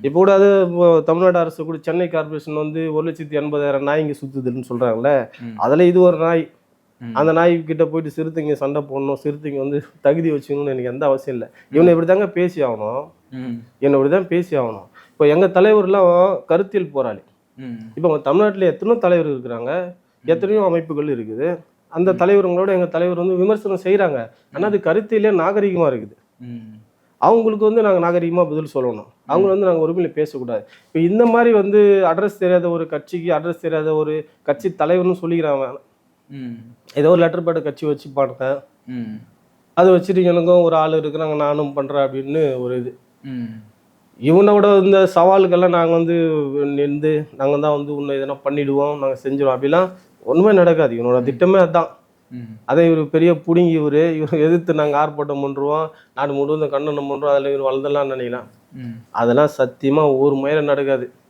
இப்போ கூட அது தமிழ்நாடு அரசு கூட சென்னை கார்பரேஷன் வந்து 1,80,000 நாய் இங்கே சுத்துதுன்னு சொல்றாங்கல்ல. ம். அதுல இது ஒரு நாய். ம். அந்த நாய் கிட்ட போயிட்டு சிறுத்தைங்க சண்டை போடணும், சிறுத்தைங்க வந்து தகுதி வச்சுக்கணும்னு எனக்கு எந்த அவசியம் இல்லை. இவனை இப்படிதாங்க பேசி ஆகணும். ம். என்னை இப்படிதான் பேசி ஆகணும். இப்போ எங்க தலைவர்லாம் கருத்தியல் போராளி. ம். இப்போ தமிழ்நாட்டில் எத்தனையோ தலைவர் இருக்கிறாங்க, எத்தனையோ அமைப்புகள் இருக்குது. அந்த தலைவர்களோட எங்க தலைவர் வந்து விமர்சனம் செய்றாங்க. ஆனா அது கருத்திலே நாகரிகமா இருக்குது. ம். அவங்களுக்கு வந்து நாங்கள் நாகரிகமாக பதில் சொல்லணும். அவங்க வந்து நாங்கள் உரிமையில் பேசக்கூடாது. இப்போ இந்த மாதிரி வந்து அட்ரஸ் தெரியாத ஒரு கட்சிக்கு அட்ரஸ் தெரியாத ஒரு கட்சி தலைவர்னு சொல்லிக்கிறாங்க. ம். ஏதோ ஒரு லெட்டர் பேட் கட்சி வச்சுப்பானுங்க. ம். அதை வச்சுட்டு எனக்கும் ஒரு ஆள் இருக்கிறாங்க, நானும் பண்ணுறேன் அப்படின்னு ஒரு இது. ம். இவனோட இந்த சவாலுக்கெல்லாம் நாங்கள் வந்து நின்று நாங்கள் தான் வந்து உன்னை எதனா பண்ணிடுவோம், நாங்கள் செஞ்சிடுவோம் அப்படிலாம் ஒன்றுமே நடக்காது. இவனோட திட்டமே அதுதான். ம். அதை இவர் பெரிய புடுங்கி இவர் எதிர்த்து நாங்கள் ஆர்ப்பாட்டம் பண்ணுறோம், நாடு முழுவதும் கண்டனம் பண்ணுறோம், அதில் இவர் வளர்ந்துடலாம்னு நினைக்கலாம். ம். அதெல்லாம் சத்தியமாக ஒரு மயில நடக்காது.